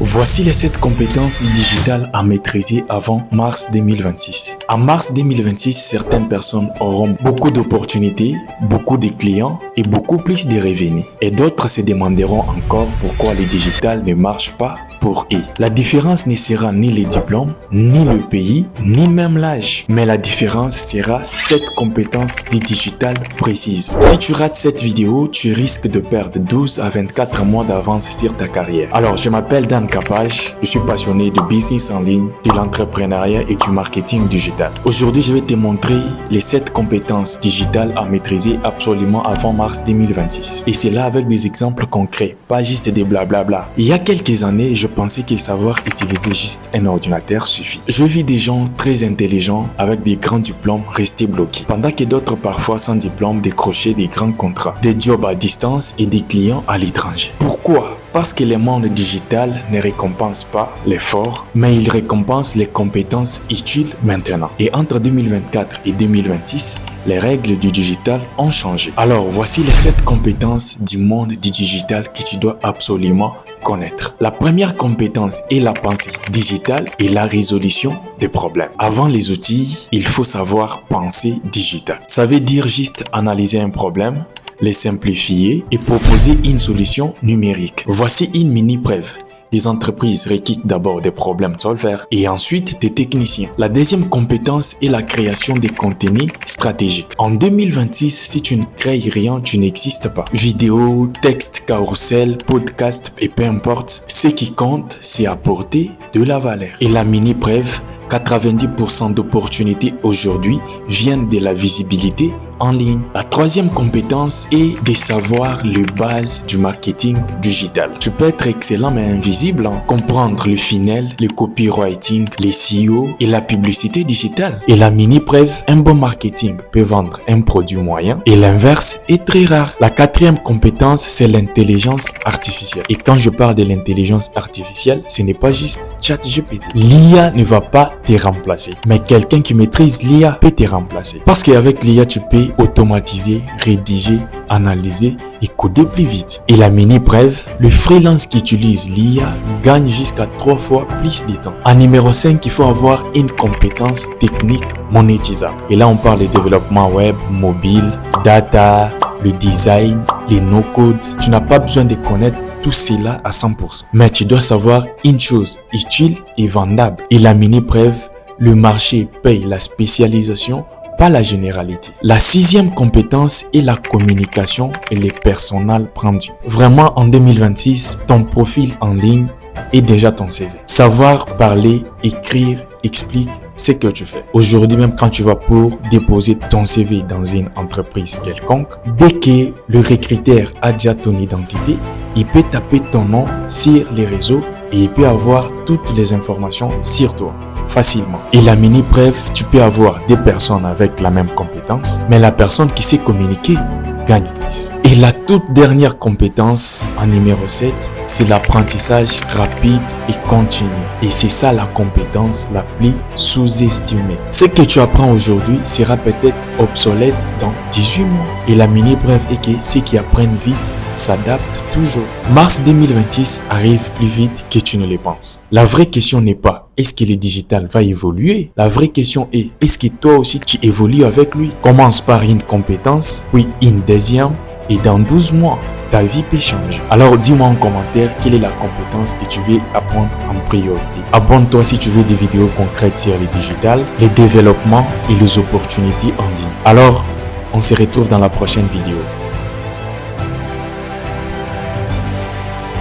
Voici les 7 compétences digitales à maîtriser avant mars 2026. En mars 2026, certaines personnes auront beaucoup d'opportunités, beaucoup de clients et beaucoup plus de revenus. Et d'autres se demanderont encore pourquoi le digital ne marche pas pour eux. La différence ne sera ni les diplômes, ni le pays, ni même l'âge. Mais la différence sera 7 compétences digitales précises. Si tu rates cette vidéo, tu risques de perdre 12 à 24 mois d'avance sur ta carrière. Alors, je m'appelle Dan Capage, je suis passionné de business en ligne, de l'entrepreneuriat et du marketing digital. Aujourd'hui, je vais te montrer les 7 compétences digitales à maîtriser absolument avant mars 2026. Et c'est là avec des exemples concrets, pas juste des blablabla. Il y a quelques années, je pensais que savoir utiliser juste un ordinateur suffit. Je vis des gens très intelligents avec des grands diplômes restés bloqués, pendant que d'autres parfois sans diplôme décrochaient des grands contrats, des jobs à distance et des clients à l'étranger. Pourquoi ? Parce que le monde digital ne récompense pas l'effort, mais il récompense les compétences utiles maintenant. Et entre 2024 et 2026, les règles du digital ont changé. Alors, voici les 7 compétences du monde du digital que tu dois absolument connaître. La première compétence est la pensée digitale et la résolution des problèmes. Avant les outils, il faut savoir penser digital. Ça veut dire juste analyser un problème, les simplifier et proposer une solution numérique. Voici une mini preuve. Les entreprises requièrent d'abord des problèmes solvers et ensuite des techniciens. La deuxième compétence est la création des contenus stratégiques. En 2026, si tu ne crées rien, tu n'existes pas. Vidéo, texte, carrousel, podcast et peu importe, ce qui compte, c'est apporter de la valeur. Et la mini preuve, 90% d'opportunités aujourd'hui viennent de la visibilité en ligne. La troisième compétence est de savoir les bases du marketing digital. Tu peux être excellent mais invisible, comprendre le funnel, le copywriting, les SEO et la publicité digitale. Et la mini preuve, un bon marketing peut vendre un produit moyen et l'inverse est très rare. La quatrième compétence, c'est l'intelligence artificielle. Et quand je parle de l'intelligence artificielle, ce n'est pas juste ChatGPT. L'IA ne va pas te remplacer, mais quelqu'un qui maîtrise l'IA peut te remplacer. Parce qu'avec l'IA, tu peux automatiser, rédiger, analyser et coder plus vite. Et la mini preuve, le freelance qui utilise l'IA gagne jusqu'à 3 fois plus de temps. En numéro 5, il faut avoir une compétence technique monétisable. Et là, on parle de développement web, mobile, data, le design, les no-codes. Tu n'as pas besoin de connaître tout cela à 100%. Mais tu dois savoir une chose utile et vendable. Et la mini preuve, le marché paye la spécialisation, pas la généralité. La 6e compétence est la communication et les personal branding. Vraiment, en 2026, ton profil en ligne est déjà ton CV. Savoir parler, écrire, explique ce que tu fais. Aujourd'hui, même quand tu vas pour déposer ton CV dans une entreprise quelconque, dès que le recruteur a déjà ton identité, il peut taper ton nom sur les réseaux et il peut avoir toutes les informations sur toi facilement. Et la mini preuve, tu peux avoir des personnes avec la même compétence, mais la personne qui sait communiquer gagne plus. Et la toute dernière compétence, en numéro 7, c'est l'apprentissage rapide et continu. Et c'est ça la compétence la plus sous-estimée. Ce que tu apprends aujourd'hui sera peut-être obsolète dans 18 mois. Et la mini preuve est que ceux qui apprennent vite s'adaptent toujours. Mars 2026 arrive plus vite que tu ne le penses. La vraie question n'est pas est-ce que le digital va évoluer? La vraie question est est-ce que toi aussi tu évolues avec lui? Commence par une compétence, puis une deuxième et dans 12 mois, ta vie peut changer. Alors dis-moi en commentaire quelle est la compétence que tu veux apprendre en priorité. Abonne-toi si tu veux des vidéos concrètes sur le digital, les développements et les opportunités en ligne. Alors, on se retrouve dans la prochaine vidéo.